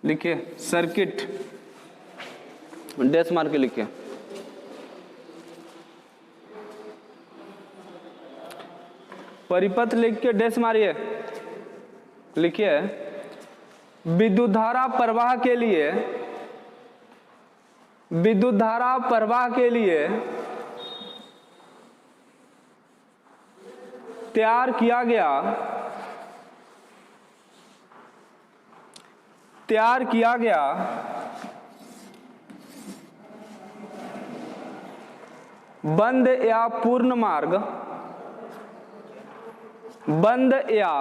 लिखिए circuit, dash मार के लिखिए। परिपथ लिख के डैश मारिए। लिखिए विद्युत धारा प्रवाह के लिए, विद्युत धारा प्रवाह के लिए तैयार किया गया बंद या पूर्ण मार्ग, बंद या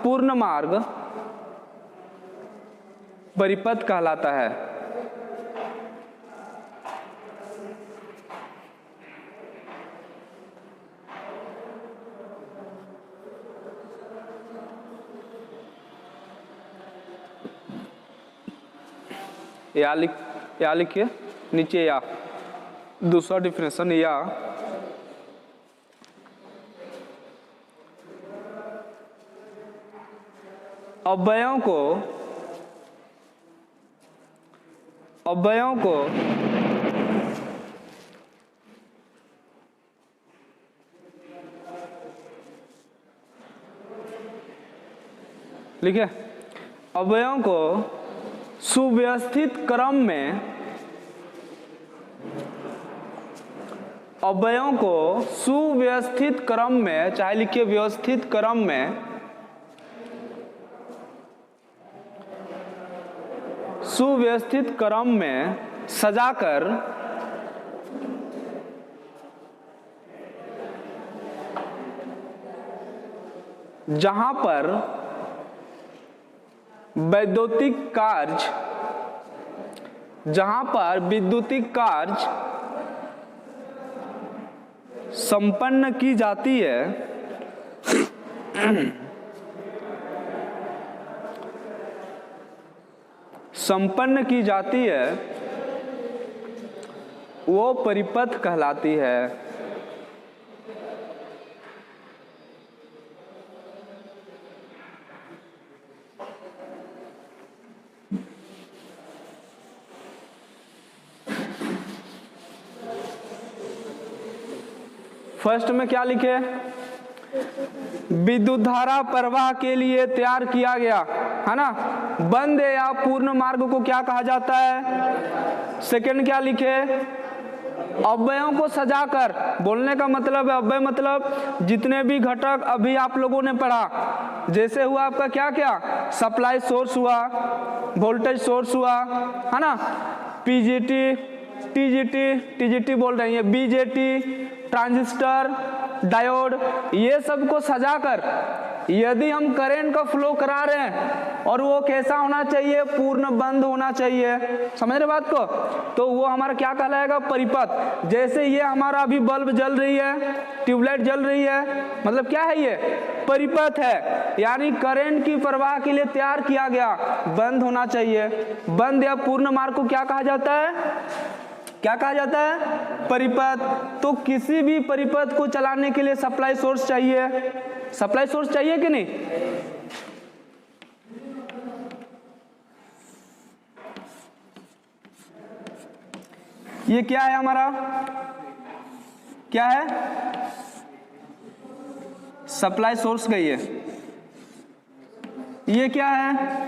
पूर्ण मार्ग परिपथ कहलाता है। या लिखिए नीचे, या दूसरा डिफिनेशन, या अवयवों को लिखिए अवयवों को सुव्यवस्थित क्रम में, अवयवों को सुव्यवस्थित क्रम में, चाहे लिखिए व्यवस्थित क्रम में, सुव्यवस्थित क्रम में सजाकर जहां पर वैद्युतिक कार्य संपन्न की जाती है, वो परिपथ कहलाती है। फर्स्ट में क्या लिखे? विद्युत धारा प्रवाह के लिए तैयार किया गया, है ना, बंद या पूर्ण मार्ग को क्या कहा जाता है? सेकंड क्या लिखे? अवयवों को सजाकर, बोलने का मतलब है अवयव मतलब जितने भी घटक अभी आप लोगों ने पढ़ा, जैसे हुआ आपका क्या क्या, सप्लाई सोर्स हुआ, वोल्टेज सोर्स हुआ, है ना, पीजीटी, टीजीटी बोल रहे हैं, बीजेटी, ट्रांजिस्टर, डायोड, ये सब को सजाकर यदि हम करंट का फ्लो करा रहे हैं और वो कैसा होना चाहिए? पूर्ण बंद होना चाहिए। समझ रहे बात को? तो वो हमारा क्या कहलाएगा? परिपथ। जैसे ये हमारा अभी बल्ब जल रही है, ट्यूबलाइट जल रही है, मतलब क्या है? ये परिपथ है, यानी करंट की प्रवाह के लिए तैयार किया गया, बंद होना चाहिए। बंद या पूर्ण मार्ग को क्या कहा जाता है? क्या कहा जाता है? परिपथ। तो किसी भी परिपथ को चलाने के लिए सप्लाई सोर्स चाहिए, सप्लाई सोर्स चाहिए कि नहीं? ये क्या है हमारा? क्या है? सप्लाई सोर्स गई है। ये क्या है?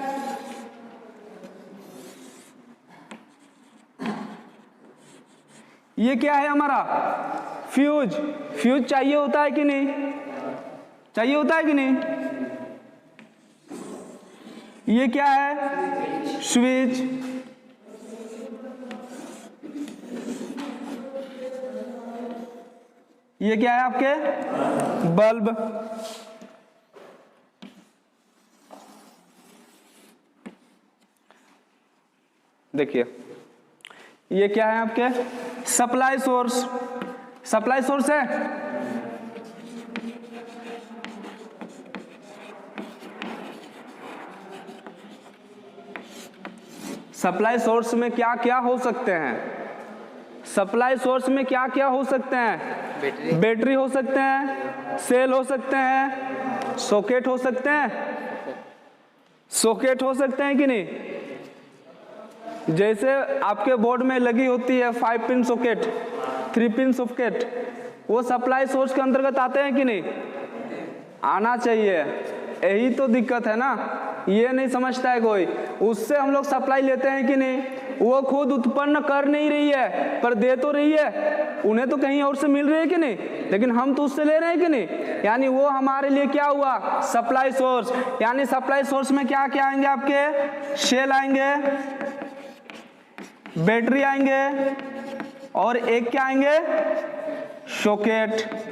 ये क्या है हमारा? फ्यूज। फ्यूज चाहिए होता है कि नहीं? चाहिए होता है कि नहीं? ये क्या है? स्विच। ये क्या है आपके? बल्ब। देखिए ये क्या है आपके? Supply source. सप्लाई सोर्स है। सप्लाई सोर्स में क्या क्या हो सकते हैं? सप्लाई सोर्स में क्या क्या हो सकते हैं? बैटरी हो सकते हैं, सेल हो सकते हैं, सॉकेट हो सकते हैं, सॉकेट हो सकते हैं कि नहीं? जैसे आपके बोर्ड में लगी होती है 5 पिन सॉकेट, 3 पिन सॉकेट, वो सप्लाई सोर्स के अंतर्गत आते हैं कि नहीं? आना चाहिए। यही तो दिक्कत है ना, ये नहीं समझता है कोई। उससे हम लोग सप्लाई लेते हैं कि नहीं? वो खुद उत्पन्न कर नहीं रही है पर दे तो रही है, उन्हें तो कहीं और से मिल रही है कि नहीं, लेकिन हम तो उससे ले रहे हैं कि नहीं। यानी वो हमारे लिए क्या हुआ? Supply source. यानी सप्लाई सोर्स में क्या क्या आएंगे आपके? शेल आएंगे, बैटरी आएंगे और एक क्या आएंगे? सॉकेट।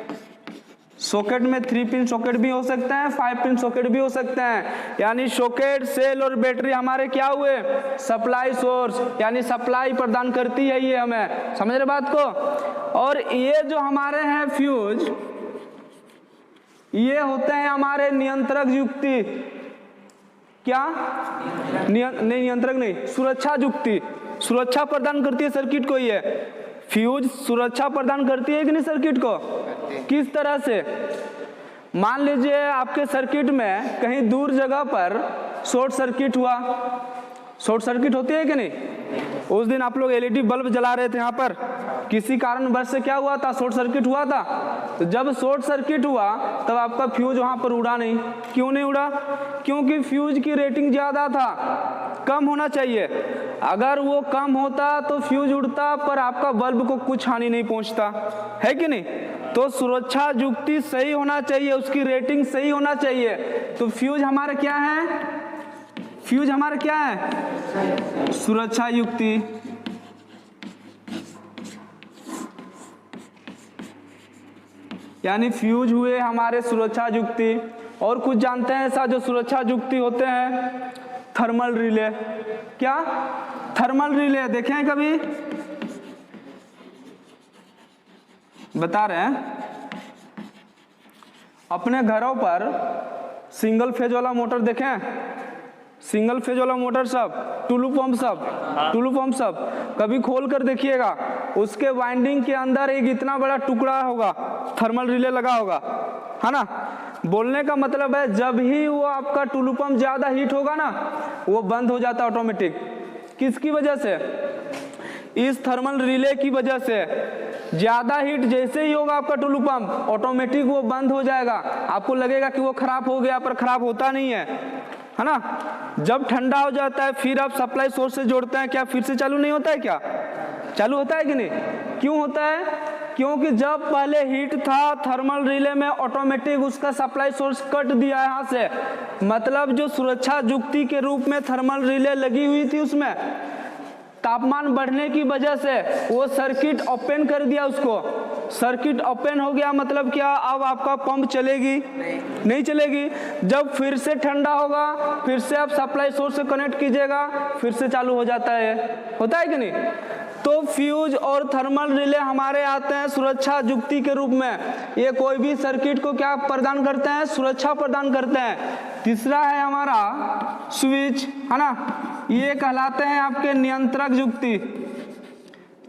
सॉकेट में 3 पिन सॉकेट भी हो सकते हैं, 5 पिन सॉकेट भी हो सकते हैं। यानी सॉकेट, सेल और बैटरी हमारे क्या हुए? सप्लाई सोर्स, यानी सप्लाई प्रदान करती है ये हमें। समझ रहे बात को? और ये जो हमारे हैं फ्यूज, ये होते हैं हमारे नियंत्रक युक्ति। क्या? नहीं, नियंत्रक नहीं, सुरक्षा युक्ति। सुरक्षा प्रदान करती है सर्किट को। ये फ्यूज सुरक्षा प्रदान करती है कि नहीं सर्किट को? किस तरह से? मान लीजिए आपके सर्किट में कहीं दूर जगह पर शॉर्ट सर्किट हुआ। शॉर्ट सर्किट होती है कि नहीं? उस दिन आप लोग एलईडी बल्ब जला रहे थे यहाँ पर, किसी कारणवश से क्या हुआ था? शॉर्ट सर्किट हुआ था। तो जब शॉर्ट सर्किट हुआ तब आपका फ्यूज वहाँ पर उड़ा नहीं। क्यों नहीं उड़ा? क्योंकि फ्यूज की रेटिंग ज़्यादा था, कम होना चाहिए। अगर वो कम होता तो फ्यूज उड़ता, पर आपका बल्ब को कुछ हानि नहीं पहुँचता, है कि नहीं? तो सुरक्षा युक्ति सही होना चाहिए, उसकी रेटिंग सही होना चाहिए। तो फ्यूज हमारे क्या है? फ्यूज हमारा क्या है? सुरक्षा युक्ति। यानी फ्यूज हुए हमारे सुरक्षा युक्ति। और कुछ जानते हैं ऐसा जो सुरक्षा युक्ति होते हैं? Thermal relay. क्या? थर्मल रिले देखे हैं कभी? बता रहे हैं, अपने घरों पर सिंगल फेज वाला मोटर देखें? सिंगल फेज वाला मोटर सब, टुलू पंप सब कभी खोल कर देखिएगा, उसके वाइंडिंग के अंदर एक इतना बड़ा टुकड़ा होगा, थर्मल रिले लगा होगा, है ना? बोलने का मतलब है जब ही वो आपका टुलू पंप ज्यादा हीट होगा ना, वो बंद हो जाता है ऑटोमेटिक। किसकी वजह से? इस थर्मल रिले की वजह से। ज्यादा हीट जैसे ही होगा आपका टुलू पंप, ऑटोमेटिक वो बंद हो जाएगा। आपको लगेगा कि वो खराब हो गया, पर खराब होता नहीं है ना? जब ठंडा हो जाता है फिर आप सप्लाई सोर्स से जोड़ते हैं, क्या फिर से चालू नहीं होता है? क्या चालू होता है कि नहीं? क्यों होता है? क्योंकि जब पहले हीट था थर्मल रिले में, ऑटोमेटिक उसका सप्लाई सोर्स कट दिया यहाँ से। मतलब जो सुरक्षा युक्ति के रूप में थर्मल रिले लगी हुई थी, उसमें तापमान बढ़ने की वजह से वो सर्किट ओपन कर दिया उसको। सर्किट ओपन हो गया मतलब क्या? अब आपका पंप चलेगी? नहीं चलेगी। जब फिर से ठंडा होगा, फिर से आप सप्लाई सोर्स से कनेक्ट कीजिएगा, फिर से चालू हो जाता है। होता है कि नहीं? तो फ्यूज और थर्मल रिले हमारे आते हैं सुरक्षा युक्ति के रूप में। ये कोई भी सर्किट को क्या प्रदान करते हैं? सुरक्षा प्रदान करते हैं। तीसरा है हमारा स्विच, है ना? ये कहलाते हैं आपके नियंत्रक युक्ति,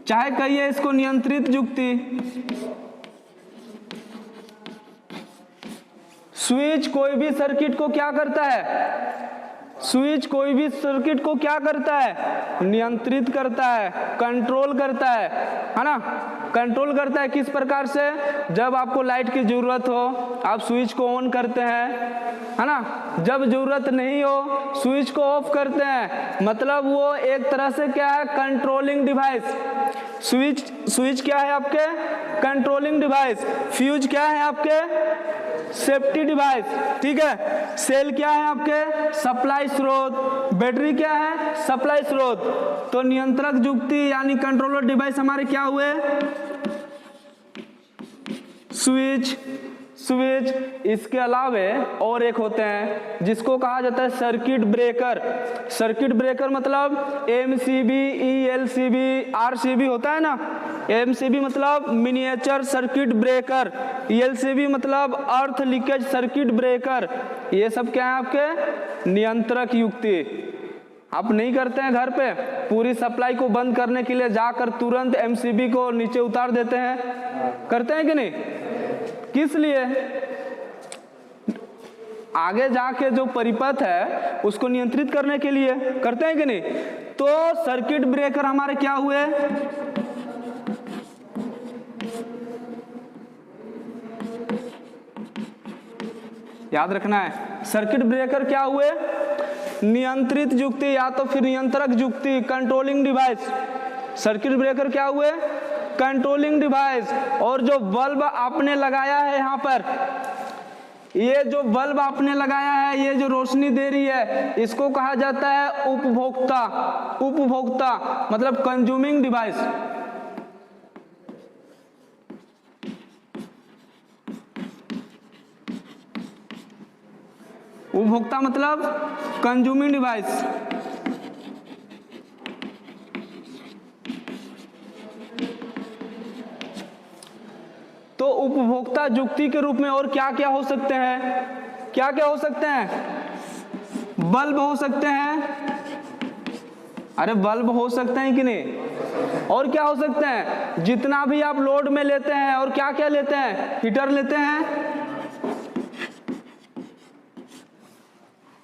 चाहे कहिए इसको नियंत्रित युक्ति। स्विच कोई भी सर्किट को क्या करता है? स्विच कोई भी सर्किट को क्या करता है? नियंत्रित करता है, कंट्रोल करता है ना? कंट्रोल करता है किस प्रकार से? जब आपको लाइट की जरूरत हो आप स्विच को ऑन करते हैं, है ना? जब जरूरत नहीं हो स्विच को ऑफ करते हैं। मतलब वो एक तरह से क्या है? Controlling device. स्विच क्या है आपके? Controlling device. फ्यूज क्या है आपके? Safety device. ठीक है। सेल क्या है आपके? सप्लाई स्रोत। बैटरी क्या है? सप्लाई स्रोत। तो नियंत्रक युक्ति यानी कंट्रोलर डिवाइस हमारे क्या हुए? स्विच। इसके अलावे और एक होते हैं जिसको कहा जाता है सर्किट ब्रेकर। सर्किट ब्रेकर मतलब MCB, ELCB, RCB होता है ना? MCB मतलब मिनिएचर सर्किट ब्रेकर, ELCB मतलब अर्थ लीकेज सर्किट ब्रेकर। ये सब क्या है आपके? नियंत्रक युक्ति। आप नहीं करते हैं घर पे? पूरी सप्लाई को बंद करने के लिए जाकर तुरंत MCB को नीचे उतार देते हैं, करते हैं कि नहीं? किस लिए? आगे जाके जो परिपथ है उसको नियंत्रित करने के लिए, करते हैं कि नहीं? तो सर्किट ब्रेकर हमारे क्या हुए, याद रखना है, सर्किट ब्रेकर क्या हुए, नियंत्रित युक्ति या तो फिर नियंत्रक युक्ति, कंट्रोलिंग डिवाइस। सर्किट ब्रेकर क्या हुए, कंट्रोलिंग डिवाइस। और जो बल्ब आपने लगाया है यहाँ पर, ये जो बल्ब आपने लगाया है, ये जो रोशनी दे रही है, इसको कहा जाता है उपभोक्ता। उपभोक्ता मतलब कंज्यूमिंग डिवाइस। उपभोक्ता मतलब कंज्यूमिंग डिवाइस। तो उपभोक्ता युक्ति के रूप में और क्या क्या हो सकते हैं, क्या क्या हो सकते हैं, बल्ब हो सकते हैं, अरे बल्ब हो सकते हैं कि नहीं, और क्या हो सकते हैं, जितना भी आप लोड में लेते हैं, और क्या क्या लेते हैं, हीटर लेते हैं,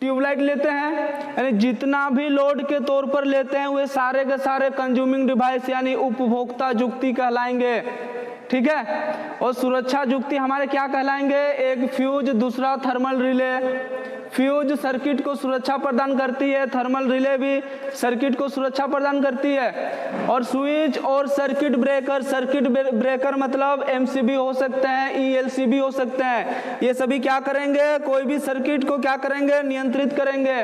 ट्यूबलाइट लेते हैं, यानी जितना भी लोड के तौर पर लेते हैं वे सारे के सारे कंज्यूमिंग डिवाइस यानी उपभोक्ता युक्ति कहलाएंगे। ठीक है। और सुरक्षा युक्ति हमारे क्या कहलाएंगे, एक फ्यूज, दूसरा थर्मल रिले। फ्यूज सर्किट को सुरक्षा प्रदान करती है, थर्मल रिले भी सर्किट को सुरक्षा प्रदान करती है। और स्विच और सर्किट ब्रेकर, सर्किट ब्रेकर मतलब एमसीबी हो सकते हैं, ईएलसीबी हो सकते हैं। ये सभी क्या करेंगे, कोई भी सर्किट को क्या करेंगे, नियंत्रित करेंगे,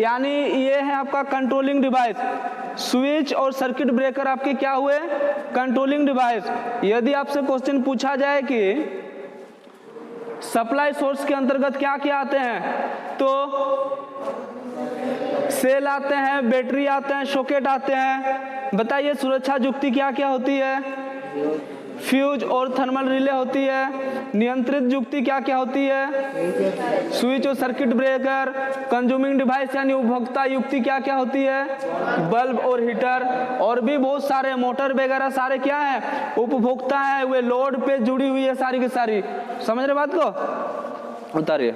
यानी ये है आपका कंट्रोलिंग डिवाइस। स्विच और सर्किट ब्रेकर आपके क्या हुए, कंट्रोलिंग डिवाइस। यदि आपसे क्वेश्चन पूछा जाए कि सप्लाई सोर्स के अंतर्गत क्या क्या आते हैं, तो सेल आते हैं, बैटरी आते हैं, सॉकेट आते हैं। बताइए सुरक्षा युक्ति क्या क्या होती है, फ्यूज और थर्मल रिले होती है। नियंत्रित युक्ति क्या क्या होती है, स्विच और सर्किट ब्रेकर। कंज्यूमिंग डिवाइस यानी उपभोक्ता युक्ति क्या क्या होती है, बल्ब और हीटर। और भी बहुत सारे मोटर वगैरह सारे क्या है, उपभोक्ता है, वे लोड पे जुड़ी हुई है सारी की सारी। समझ रहे बात को, उतारिए।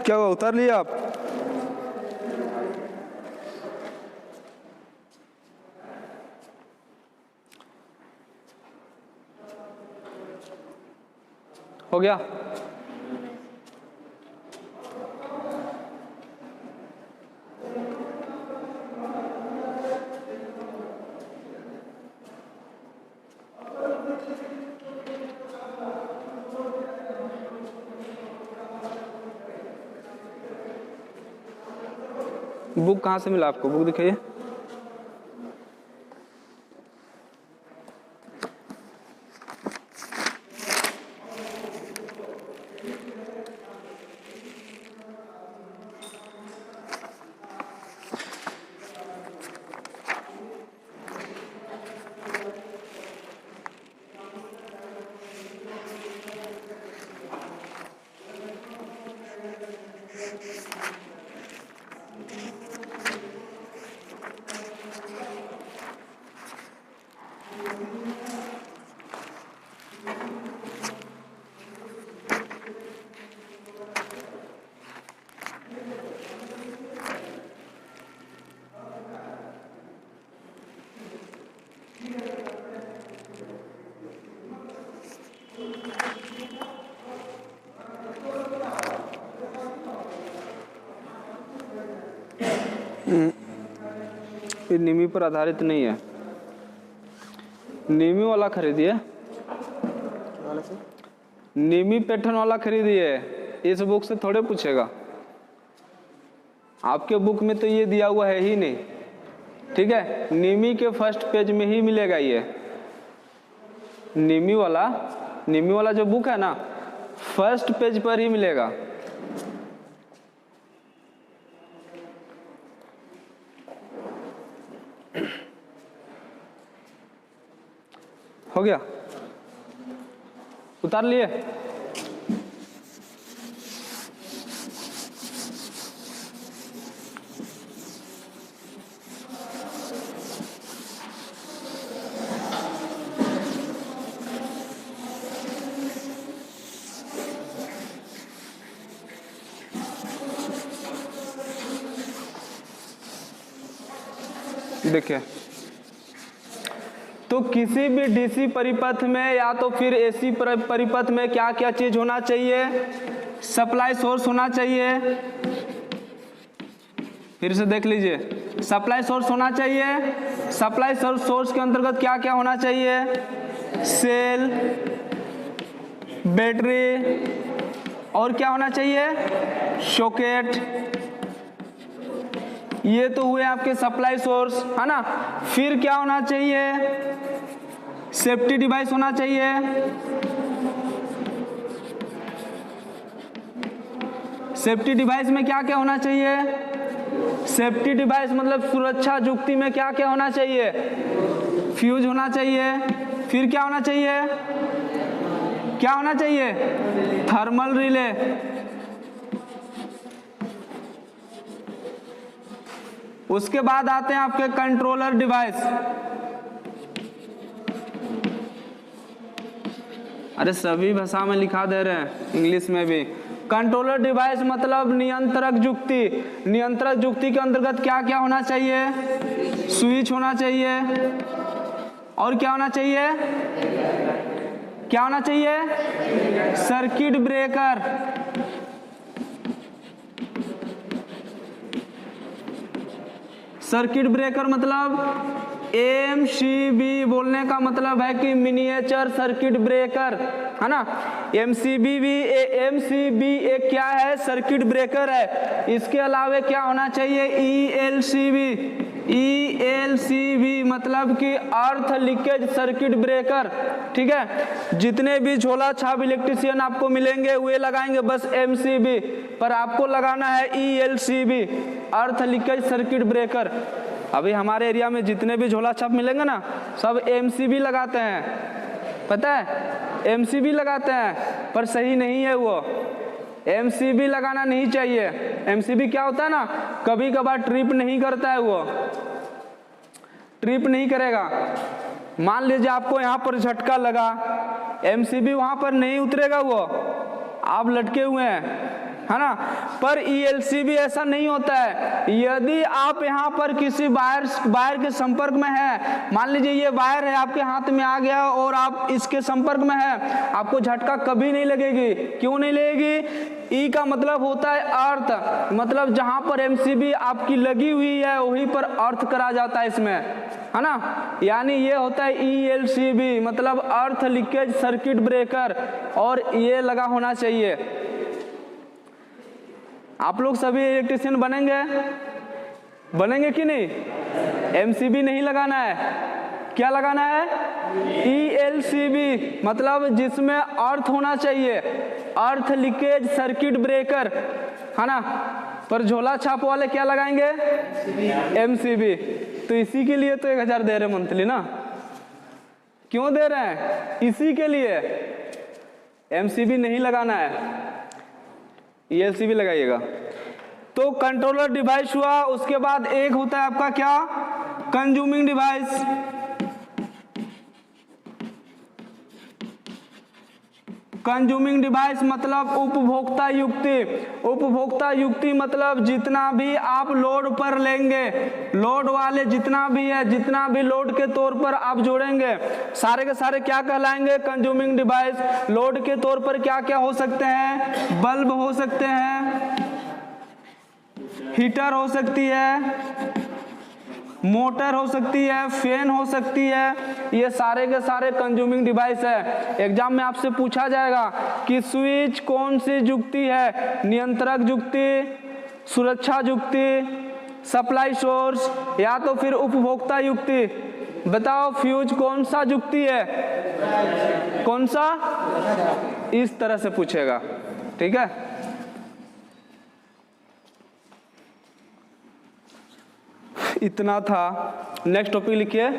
क्या हुआ, उतार लिया आप? हो गया? बुक कहाँ से मिला आपको? बुक दिखाइए। ये निमी पर आधारित नहीं है, निमी वाला खरीदिए, निमी पैटर्न वाला खरीदिए। इस बुक से थोड़े पूछेगा, आपके बुक में तो ये दिया हुआ है ही नहीं, ठीक है। निमी के फर्स्ट पेज में ही मिलेगा ये, निमी वाला जो बुक है ना, फर्स्ट पेज पर ही मिलेगा। हो गया, उतार लिए। देखिए, तो किसी भी डीसी परिपथ में या तो फिर एसी परिपथ में क्या क्या चीज होना चाहिए? सप्लाई सोर्स होना चाहिए। फिर से देख लीजिए, सप्लाई सोर्स होना चाहिए। सप्लाई सोर्स के अंतर्गत क्या क्या होना चाहिए? सेल, बैटरी, और क्या होना चाहिए? सॉकेट। ये तो हुए आपके सप्लाई सोर्स, है ना। फिर क्या होना चाहिए? सेफ्टी डिवाइस होना चाहिए। सेफ्टी डिवाइस में क्या क्या होना चाहिए? सेफ्टी डिवाइस मतलब सुरक्षा जुक्ति में क्या क्या होना चाहिए? फ्यूज होना चाहिए। फिर क्या होना चाहिए? क्या होना चाहिए? Thermal relay. उसके बाद आते हैं आपके कंट्रोलर डिवाइस। अरे सभी भाषा में लिखा दे रहे हैं, इंग्लिश में भी। कंट्रोलर डिवाइस मतलब नियंत्रक जुक्ति। नियंत्रक जुक्ति के अंतर्गत क्या क्या होना चाहिए? स्विच होना चाहिए। और क्या होना चाहिए? क्या होना चाहिए? Circuit breaker. सर्किट ब्रेकर मतलब एमसीबी, बोलने का मतलब है कि मिनिएचर सर्किट ब्रेकर, है ना। एमसीबी एक क्या है? सर्किट ब्रेकर है। इसके अलावा क्या होना चाहिए? ईएलसीबी मतलब कि अर्थ लीकेज सर्किट ब्रेकर, ठीक है। जितने भी झोला छाप इलेक्ट्रिशियन आपको मिलेंगे वे लगाएंगे बस एमसीबी, पर आपको लगाना है ईएलसीबी, अर्थ लीकेज सर्किट ब्रेकर। अभी हमारे एरिया में जितने भी झोला छाप मिलेंगे ना, सब एमसीबी लगाते हैं, पता है, एमसीबी लगाते हैं, पर सही नहीं है वो। एमसीबी लगाना नहीं चाहिए। एमसीबी क्या होता है ना, कभी कभार ट्रिप नहीं करता है, वो ट्रिप नहीं करेगा। मान लीजिए आपको यहाँ पर झटका लगा, एमसीबी वहां पर नहीं उतरेगा, वो आप लटके हुए हैं, है ना। पर ईएलसीबी ऐसा नहीं होता है। यदि आप यहाँ पर किसी वायर के संपर्क में है, मान लीजिए ये वायर है आपके हाथ में आ गया और आप इसके संपर्क में है, आपको झटका कभी नहीं लगेगी। क्यों नहीं लगेगी? ई का मतलब होता है अर्थ, मतलब जहां पर एमसीबी आपकी लगी हुई है वहीं पर अर्थ करा जाता है इसमें, है ना। यानी ये होता है ईएलसीबी मतलब अर्थ लीकेज सर्किट ब्रेकर, और ये लगा होना चाहिए। आप लोग सभी इलेक्ट्रिशियन बनेंगे, बनेंगे कि नहीं? एमसीबी नहीं लगाना है, क्या लगाना है? ELCB, मतलब जिसमें अर्थ होना चाहिए, अर्थ लीकेज सर्किट ब्रेकर, है ना। पर झोला छाप वाले क्या लगाएंगे? MCB। तो इसी के लिए तो 1000 दे रहे मंथली ना। क्यों दे रहे हैं? इसी के लिए। MCB नहीं लगाना है, ELCB लगाइएगा। तो कंट्रोलर डिवाइस हुआ, उसके बाद एक होता है आपका क्या? Consuming device. कंज्यूमिंग डिवाइस मतलब उपभोक्ता युक्ति। उपभोक्ता युक्ति मतलब जितना भी आप लोड पर लेंगे, लोड वाले जितना भी है, जितना भी लोड के तौर पर आप जोड़ेंगे, सारे के सारे क्या कहलाएंगे? Consuming device. लोड के तौर पर क्या क्या हो सकते हैं? बल्ब हो सकते हैं, हीटर हो सकती है, मोटर हो सकती है, फैन हो सकती है, ये सारे के सारे कंज्यूमिंग डिवाइस है। एग्जाम में आपसे पूछा जाएगा कि स्विच कौन सी युक्ति है? नियंत्रक युक्ति, सुरक्षा युक्ति, सप्लाई सोर्स, या तो फिर उपभोक्ता युक्ति। बताओ फ्यूज कौन सा युक्ति है? कौन सा? इस तरह से पूछेगा, ठीक है। इतना था। नेक्स्ट टॉपिक लिखिए,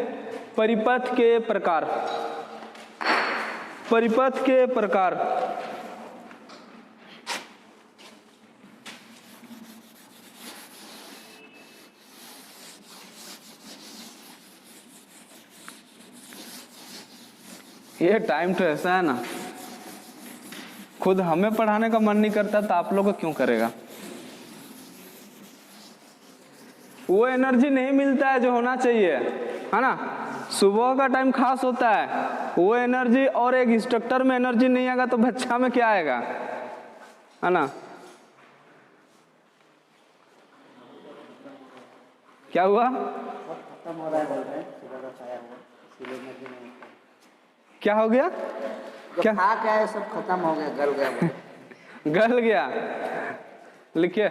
परिपथ के प्रकार। परिपथ के प्रकार। ये टाइम तो ऐसा है ना, खुद हमें पढ़ाने का मन नहीं करता तो आप लोग को क्यों करेगा? वो एनर्जी नहीं मिलता है जो होना चाहिए, है ना। सुबह का टाइम खास होता है, वो एनर्जी और एक इंस्ट्रक्टर में एनर्जी नहीं आएगा तो बच्चा में क्या आएगा, है ना। क्या हुआ? खत्म हो रहा है बोल रहे हैं, सुबह का खाया हुआ इसीलिए एनर्जी नहीं। क्या हो गया? क्या खा क्या है? सब खत्म हो गया, गल गया। गल गया। लिखिए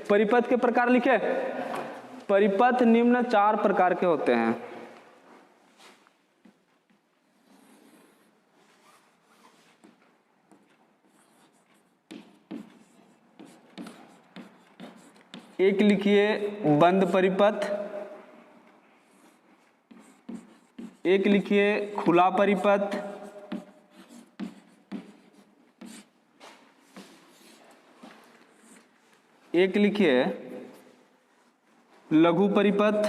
परिपथ के प्रकार। लिखे परिपथ निम्न 4 प्रकार के होते हैं। एक लिखिए बंद परिपथ, एक लिखिए खुला परिपथ, एक लिखिए लघु परिपथ,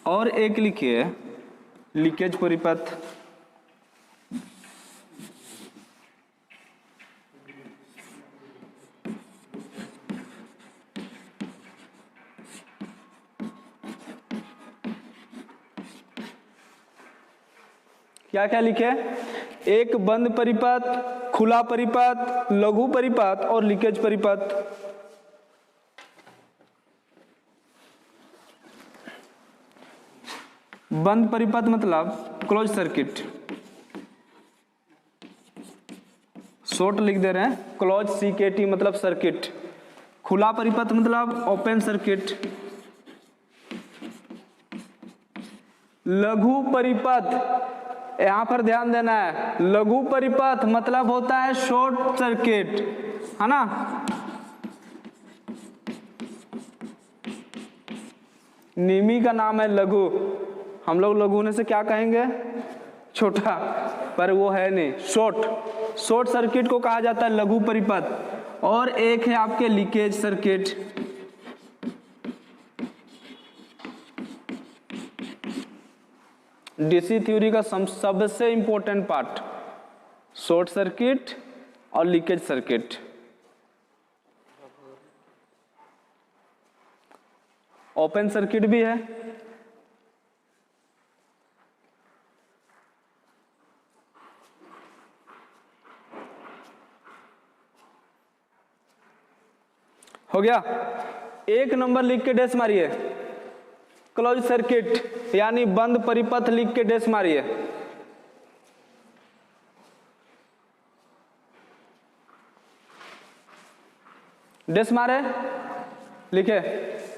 और एक लिखिए लीकेज परिपथ। क्या क्या लिखे? एक बंद परिपथ, खुला परिपथ, लघु परिपथ और लीकेज परिपथ। बंद परिपथ मतलब क्लोज सर्किट, शॉर्ट लिख दे रहे हैं, क्लोज CKT मतलब सर्किट। खुला परिपथ मतलब ओपन सर्किट। लघु परिपथ, यहां पर ध्यान देना है, लघु परिपथ मतलब होता है शॉर्ट सर्किट, है ना। निमी का नाम है लघु, हम लोग लघु होने से क्या कहेंगे? छोटा, पर वो है नहीं, शॉर्ट। शॉर्ट सर्किट को कहा जाता है लघु परिपथ। और एक है आपके लीकेज सर्किट। डीसी थ्योरी का सबसे इंपॉर्टेंट पार्ट शॉर्ट सर्किट और लीकेज सर्किट। ओपन सर्किट भी है। हो गया? 1 नंबर लिख के डैश मारिए। क्लोज सर्किट यानी बंद परिपथ लिख के डैश मारिए। डेस मारे, लिखे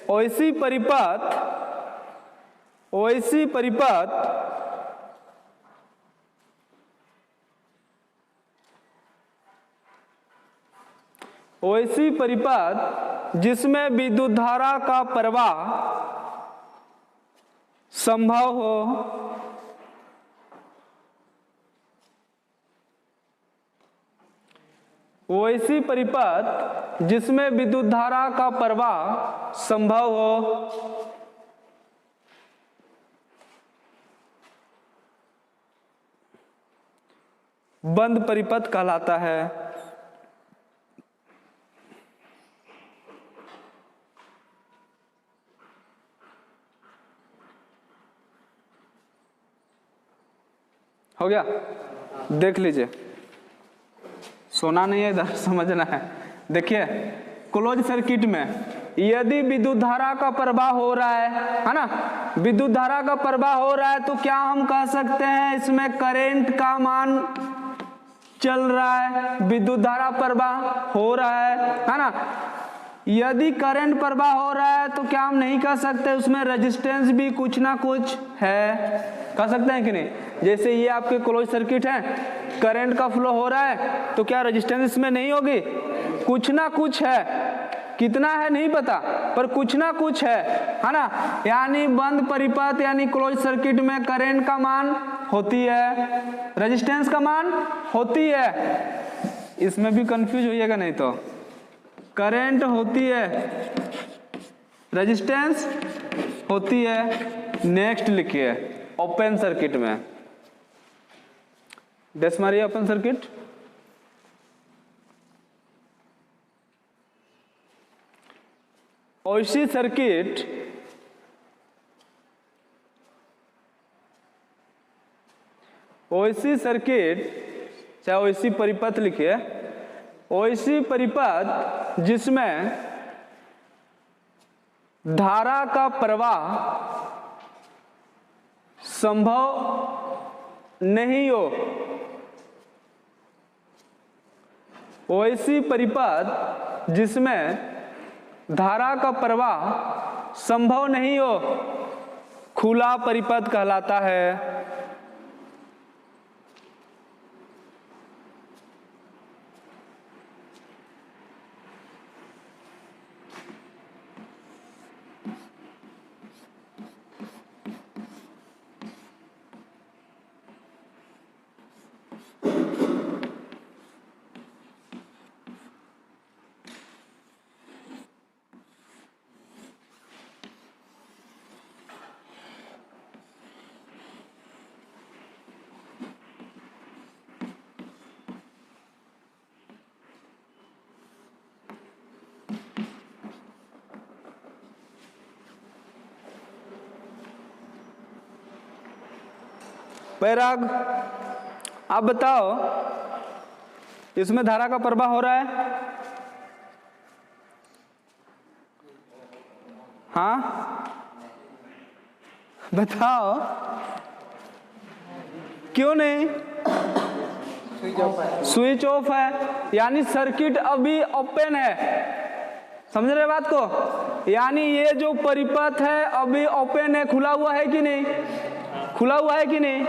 ओएसी परिपथ जिसमें विद्युत धारा का प्रवाह संभव हो, वैसी परिपथ जिसमें विद्युत धारा का प्रवाह संभव हो, बंद परिपथ कहलाता है। हो गया, देख लीजिए, सोना नहीं है इधर, समझना है। देखिए क्लोज सर्किट में यदि विद्युत धारा का प्रवाह हो रहा है ना, विद्युत धारा का प्रवाह हो रहा है तो क्या हम कह सकते हैं इसमें करंट का मान चल रहा है, विद्युत धारा प्रवाह हो रहा है ना। यदि करंट प्रवाह हो रहा है तो क्या हम नहीं कह सकते उसमें रेजिस्टेंस भी कुछ ना कुछ है, कह सकते हैं कि नहीं। जैसे ये आपके क्लोज सर्किट है, करंट का फ्लो हो रहा है तो क्या रेजिस्टेंस इसमें नहीं होगी, कुछ ना कुछ है, कितना है नहीं पता पर कुछ ना कुछ है ना। यानी बंद परिपथ यानी क्लोज सर्किट में करंट का मान होती है, रेजिस्टेंस का मान होती है। इसमें भी कंफ्यूज होइएगा नहीं तो, करंट होती है, रेजिस्टेंस होती है। नेक्स्ट लिखिए ओपन सर्किट में, डेस मारिए ओपन सर्किट। ओसी सर्किट चाहे ओसी परिपथ लिखिए, ओसी परिपथ जिसमें धारा का प्रवाह संभव नहीं हो, ओसी परिपथ जिसमें धारा का प्रवाह संभव नहीं हो, खुला परिपथ कहलाता है। बैराग, आप बताओ इसमें धारा का प्रवाह हो रहा है, हाँ बताओ क्यों नहीं, स्विच ऑफ है यानी सर्किट अभी ओपन है, समझ रहे बात को। यानी ये जो परिपथ है अभी ओपन है, खुला हुआ है कि नहीं, खुला हुआ है कि नहीं,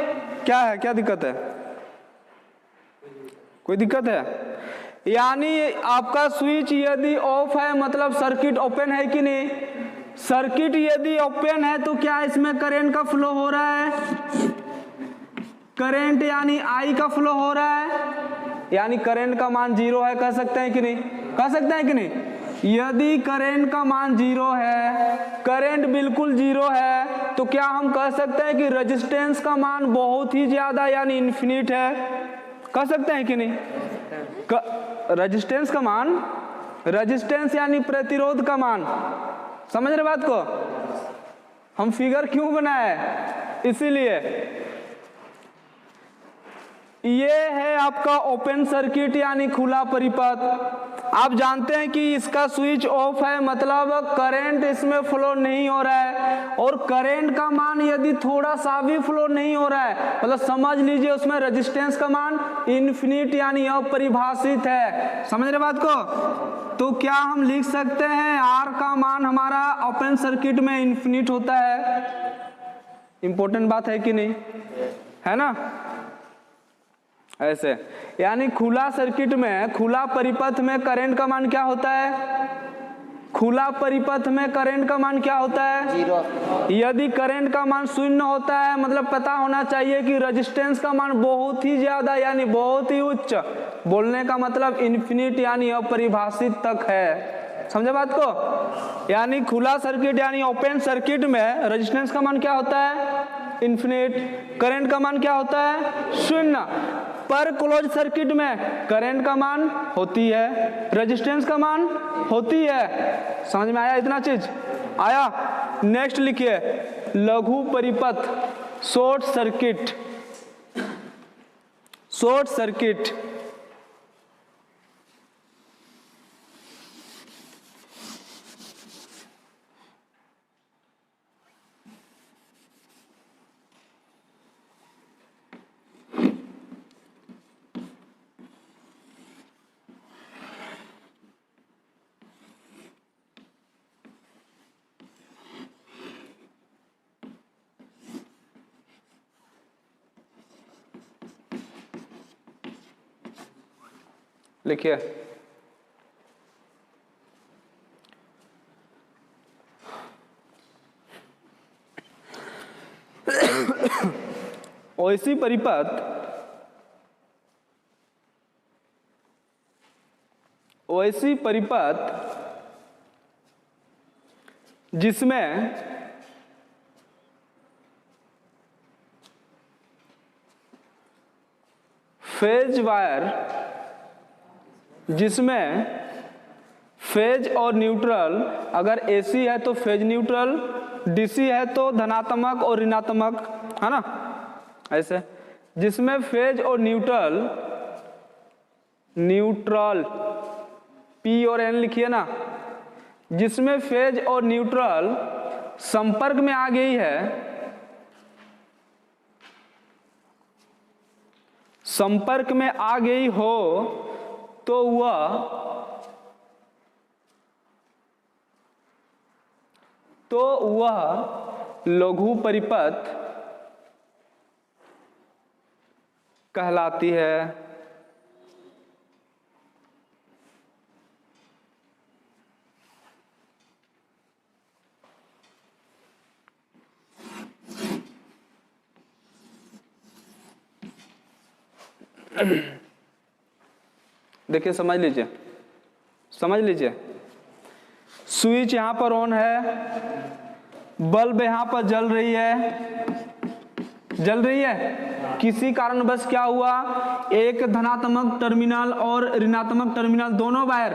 क्या है, क्या दिक्कत है, कोई दिक्कत है। यानी आपका स्विच यदि ऑफ है मतलब सर्किट ओपन है कि नहीं, सर्किट यदि ओपन है तो क्या इसमें करंट का फ्लो हो रहा है, करंट यानी आई का फ्लो हो रहा है, यानी करंट का मान 0 है, कह सकते हैं कि नहीं, कह सकते हैं कि नहीं। यदि करंट का मान 0 है, करंट बिल्कुल 0 है तो क्या हम कह सकते हैं कि रेजिस्टेंस का मान बहुत ही ज्यादा यानी इन्फिनिट है, कह सकते हैं कि नहीं। रेजिस्टेंस का मान, रेजिस्टेंस यानी प्रतिरोध का मान, समझ रहे बात को। हम फिगर क्यों बनाए, इसीलिए ये है आपका ओपन सर्किट यानी खुला परिपथ, आप जानते हैं कि इसका स्विच ऑफ है, मतलब करंट इसमें फ्लो नहीं हो रहा है, और करंट का मान यदि थोड़ा सा भी फ्लो नहीं हो रहा है, मतलब समझ लीजिए उसमें रेजिस्टेंस का मान इन्फिनिट यानी अपरिभाषित है। समझ रहे बात को? तो क्या हम लिख सकते हैं R का मान हमारा ओपन सर्किट में इन्फिनिट होता है? इंपॉर्टेंट बात है कि नहीं, है ना? ऐसे यानी खुला सर्किट में, खुला परिपथ में करंट का मान क्या होता है? खुला परिपथ में करंट का मान क्या होता है? 0। यदि करंट का मान 0 होता है, मतलब पता होना चाहिए कि रेजिस्टेंस का मान बहुत ही ज्यादा यानी बहुत ही उच्च, बोलने का मतलब इन्फिनिट यानी अपरिभाषित तक है। समझे बात को? यानी खुला सर्किट यानी ओपन सर्किट में रेजिस्टेंस का मान क्या होता है? इन्फिनिट। करंट का मान क्या होता है? 0। पर क्लोज सर्किट में करंट का मान होती है, रेजिस्टेंस का मान होती है। समझ में आया इतना चीज? आया? नेक्स्ट लिखिए लघु परिपथ, शॉर्ट सर्किट। शॉर्ट सर्किट लिखिए ओएसी परिपथ, ओएसी परिपथ जिसमें फेज वायर, जिसमें फेज और न्यूट्रल, अगर एसी है तो फेज न्यूट्रल, डीसी है तो धनात्मक और ऋणात्मक, है ना? ऐसे जिसमें फेज और न्यूट्रल, न्यूट्रल पी और एन लिखिए ना, जिसमें फेज और न्यूट्रल संपर्क में आ गई है, संपर्क में आ गई हो, तो वह लघु परिपथ कहलाती है। देखिए समझ लीजिए, समझ लीजिए, स्विच यहां पर ऑन है, बल्ब यहां पर जल रही है, जल रही है। किसी कारणवश क्या हुआ, एक धनात्मक टर्मिनल और ऋणात्मक टर्मिनल दोनों वायर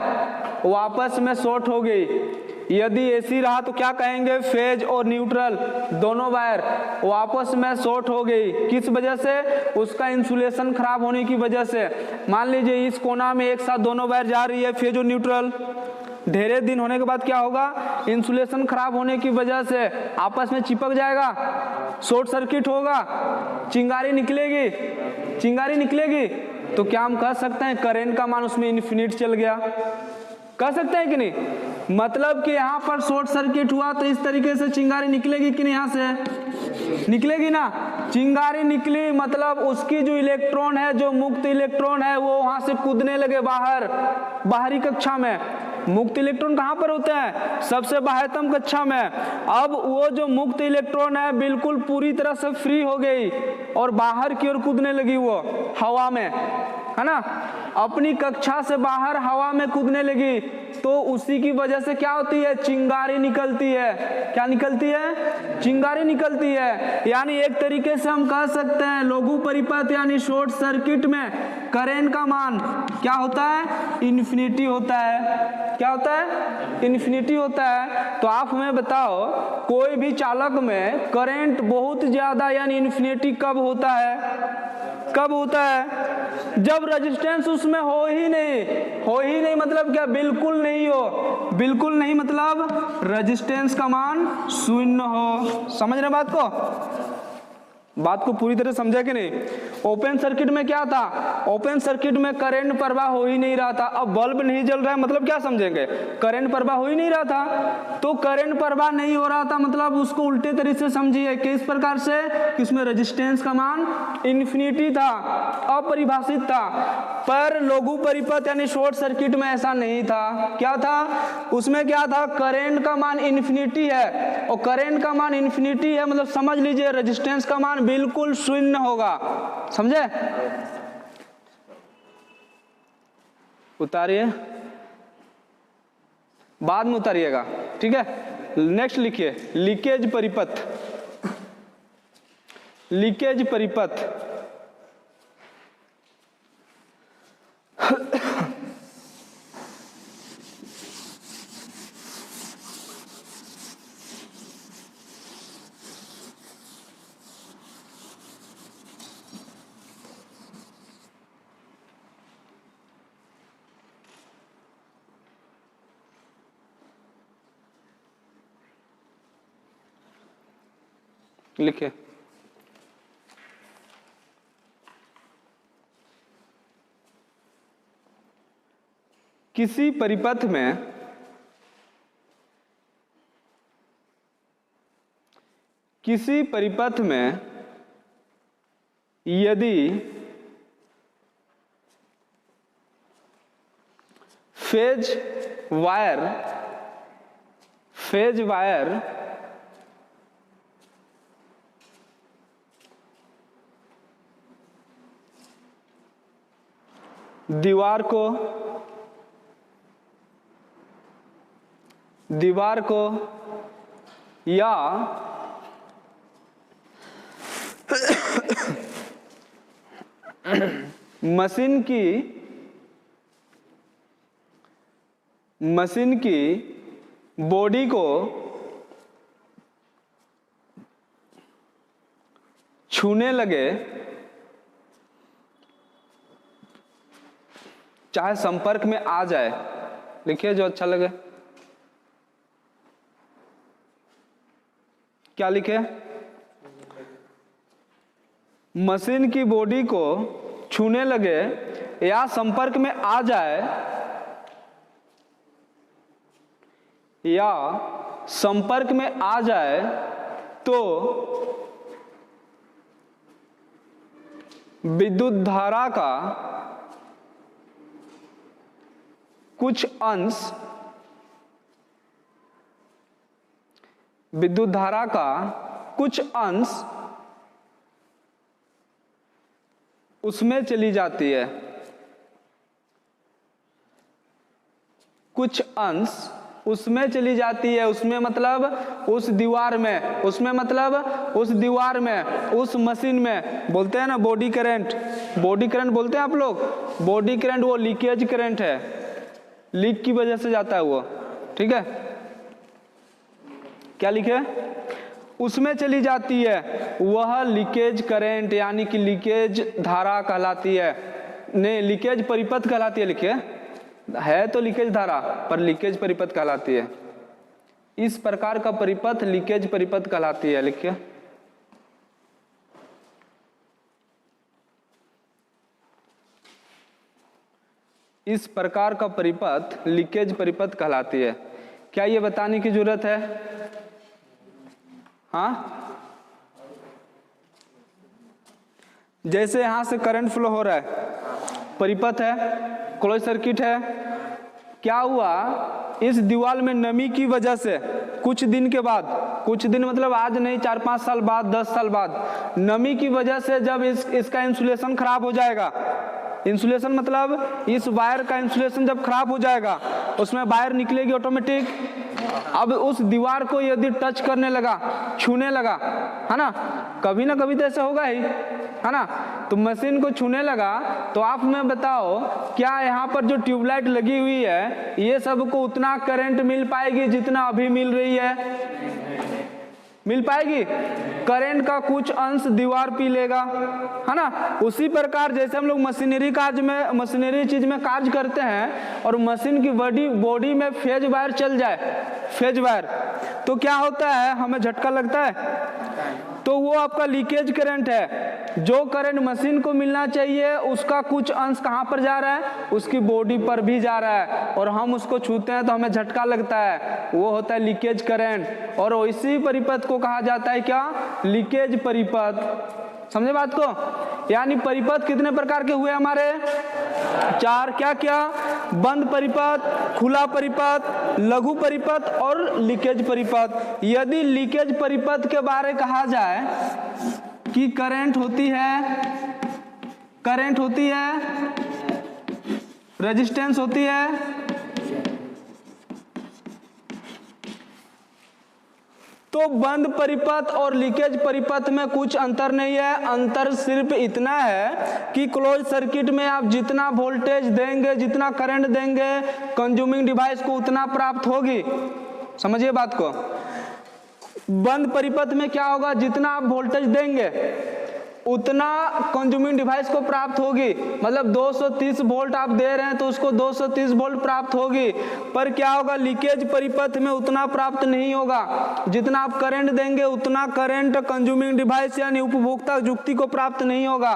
वापस में शॉर्ट हो गई। यदि एसी रहा तो क्या कहेंगे, फेज और न्यूट्रल दोनों वायर वापस में शॉर्ट हो गई। किस वजह से? उसका इंसुलेशन खराब होने की वजह से। मान लीजिए इस कोना में एक साथ दोनों वायर जा रही है, फेज और न्यूट्रल, ढेरे दिन होने के बाद क्या होगा, इंसुलेशन खराब होने की वजह से आपस में चिपक जाएगा, शॉर्ट सर्किट होगा, चिंगारी निकलेगी, चिंगारी निकलेगी। तो क्या हम कह सकते हैं करंट का मान उसमें इन्फिनिट चल गया? कह सकते हैं कि नहीं? मतलब कि यहाँ पर शॉर्ट सर्किट हुआ तो इस तरीके से चिंगारी निकलेगी कि नहीं? यहाँ से निकलेगी ना, चिंगारी निकली, मतलब उसकी जो इलेक्ट्रॉन है, जो मुक्त इलेक्ट्रॉन है, वो वहां से कूदने लगे बाहर, बाहरी कक्षा में। मुक्त इलेक्ट्रॉन कहाँ पर होते हैं? सबसे बाह्यतम कक्षा में। अब वो जो मुक्त इलेक्ट्रॉन है बिल्कुल पूरी तरह से फ्री हो गई और बाहर की ओर कूदने लगी, वो हवा में, है ना, अपनी कक्षा से बाहर हवा में कूदने लगी। तो उसी की वजह से क्या होती है, चिंगारी निकलती है। क्या निकलती है? चिंगारी निकलती है। यानी एक तरीके से हम कह सकते हैं लघु परिपथ यानी शॉर्ट सर्किट में करंट का मान क्या होता है? इन्फिनिटी होता है। क्या होता है? इन्फिनिटी होता है। तो आप हमें बताओ, कोई भी चालक में करंट बहुत ज्यादा यानी इन्फिनिटी कब होता है? कब होता है? जब रेजिस्टेंस उसमें हो ही नहीं मतलब क्या, बिल्कुल नहीं हो, बिल्कुल नहीं मतलब रेजिस्टेंस का मान शून्य हो। समझ रहे बात को पूरी तरह समझा कि नहीं? ओपन सर्किट में क्या था, ओपन सर्किट में करंट प्रवाह हो ही नहीं रहा था। अब बल्ब नहीं जल रहा है मतलब क्या समझेंगे, करंट प्रवाह हो ही नहीं रहा था। तो करंट प्रवाह नहीं हो रहा था मतलब उसको उल्टे तरीके से समझिए कि इस प्रकार से कि उसमें रेजिस्टेंस का मान इन्फिनिटी था, अपरिभाषित था। पर लघु परिपथ यानी शॉर्ट सर्किट में ऐसा नहीं था। क्या था उसमें, क्या था, करंट का मान इन्फिनिटी है, और करंट का मान इन्फिनिटी है मतलब समझ लीजिए रेजिस्टेंस का मान बिल्कुल शून्य होगा। समझे? उतारिए, बाद में उतारिएगा, ठीक है। नेक्स्ट लिखिए लीकेज परिपथ। लीकेज परिपथ लिखिए। किसी परिपथ में यदि फेज वायर दीवार को या मशीन की बॉडी को छूने लगे, चाहे संपर्क में आ जाए। लिखिए जो अच्छा लगे। क्या लिखे? मशीन की बॉडी को छूने लगे या संपर्क में आ जाए, या संपर्क में आ जाए तो विद्युत धारा का कुछ अंश उसमें चली जाती है। कुछ अंश उसमें चली जाती है, उसमें मतलब उस दीवार में, उसमें मतलब उस दीवार में, उस मशीन में। बोलते हैं ना बॉडी करंट, बॉडी करंट बोलते हैं आप लोग। बॉडी करंट वो लीकेज करंट है, लीक की वजह से जाता है वो, ठीक है। क्या लिखे? उसमें चली जाती है, वह लीकेज करंट यानी कि लीकेज धारा कहलाती है। नहीं, लीकेज परिपथ कहलाती है। लिखिए, है तो लीकेज धारा पर लीकेज परिपथ कहलाती है। इस प्रकार का परिपथ लीकेज परिपथ कहलाती है। लिखिए, इस प्रकार का परिपथ लीकेज परिपथ कहलाती है। क्या ये बताने की जरूरत है? हाँ, जैसे यहां से करंट फ्लो हो रहा है, परिपथ है, क्लोज सर्किट है। क्या हुआ, इस दीवार में नमी की वजह से कुछ दिन के बाद, कुछ दिन मतलब आज नहीं, 4-5 साल बाद, 10 साल बाद, नमी की वजह से जब इसका इंसुलेशन खराब हो जाएगा, इंसुलेशन मतलब इस वायर का इंसुलेशन जब खराब हो जाएगा, उसमें वायर निकलेगी ऑटोमेटिक। अब उस दीवार को यदि टच करने लगा, छूने लगा, है ना, कभी ना कभी तो ऐसा होगा ही, है ना। तो मशीन को छूने लगा तो आप हमें बताओ, क्या यहाँ पर जो ट्यूबलाइट लगी हुई है ये सबको उतना करंट मिल पाएगी जितना अभी मिल रही है? मिल पाएगी? करंट का कुछ अंश दीवार पी लेगा, है ना। उसी प्रकार जैसे हम लोग मशीनरी चीज में कार्य करते हैं और मशीन की बॉडी में फेज वायर चल जाए, फेज वायर, तो क्या होता है, हमें झटका लगता है, तो वो आपका लीकेज करंट है। जो करंट मशीन को मिलना चाहिए उसका कुछ अंश कहाँ पर जा रहा है, उसकी बॉडी पर भी जा रहा है, और हम उसको छूते हैं तो हमें झटका लगता है, वो होता है लीकेज करंट। और इसी परिपथ को कहा जाता है क्या, लीकेज परिपथ। समझे बात को? यानी परिपथ कितने प्रकार के हुए हमारे? 4। क्या क्या? बंद परिपथ, खुला परिपथ, लघु परिपथ और लीकेज परिपथ। यदि लीकेज परिपथ के बारे कहा जाए कि करंट होती है, रेजिस्टेंस होती है, तो बंद परिपथ और लीकेज परिपथ में कुछ अंतर नहीं है। अंतर सिर्फ इतना है कि क्लोज सर्किट में आप जितना वोल्टेज देंगे, जितना करंट देंगे, कंज्यूमिंग डिवाइस को उतना प्राप्त होगी। समझिए बात को। बंद परिपथ में क्या होगा, जितना आप वोल्टेज देंगे उतना कंज्यूमिंग डिवाइस को प्राप्त होगी। मतलब 230 वोल्ट आप दे रहे हैं तो उसको 230 वोल्ट प्राप्त होगी। पर क्या होगा, लीकेज परिपथ में उतना प्राप्त नहीं होगा। जितना आप करंट देंगे उतना करंट कंज्यूमिंग डिवाइस यानी उपभोक्ता युक्ति को प्राप्त नहीं होगा।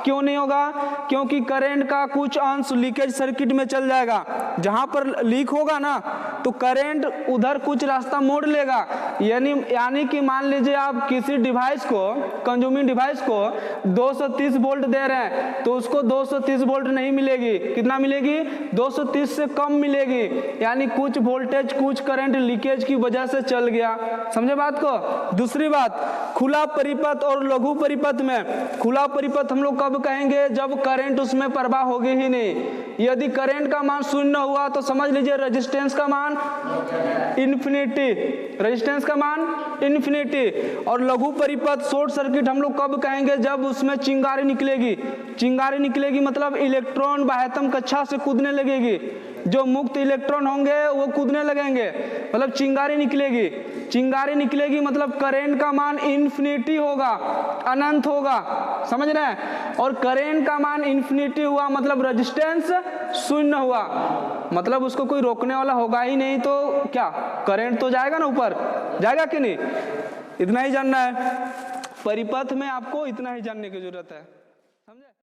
क्यों नहीं होगा? क्योंकि करंट का कुछ अंश लीकेज सर्किट में चल जाएगा। जहां पर लीक होगा ना तो करंट उधर कुछ रास्ता मोड़ लेगा। यानी कि मान लीजिए आप किसी डिवाइस को, कंज्यूमिंग डिवाइस को 230 वोल्ट दे रहे हैं तो उसको 230 वोल्ट नहीं मिलेगी। कितना मिलेगी? 230 से कम मिलेगी। यानी कुछ वोल्टेज, कुछ करंट लीकेज की वजह से चल गया। समझे बात को? दूसरी बात, खुला परिपथ और लघु परिपथ में, खुला परिपथ हम लोग कब कहेंगे, जब करंट उसमें प्रवाह होगी ही नहीं। यदि करंट का मान 0 हुआ तो समझ लीजिए रेजिस्टेंस का मान इन्फिनिटी, रेजिस्टेंस का मान इन्फिनिटी। और लघु परिपथ, शॉर्ट सर्किट हम लोग कब कहेंगे, जब उसमें चिंगारी निकलेगी। चिंगारी निकलेगी मतलब इलेक्ट्रॉन बाह्यतम कक्षा से कूदने लगेगी। जो मुक्त इलेक्ट्रॉन होंगे वो कूदने लगेंगे, मतलब चिंगारी निकलेगी। चिंगारी निकलेगी मतलब करंट का मान इन्फिनिटी होगा, अनंत होगा। समझ रहे हैं? और करंट का मान इन्फिनिटी हुआ मतलब रेजिस्टेंस 0 हुआ, मतलब उसको कोई रोकने वाला होगा ही नहीं। तो क्या करंट तो जाएगा ना ऊपर, जाएगा कि नहीं? इतना ही जानना है। परिपथ में आपको इतना ही जानने की जरूरत है। समझे?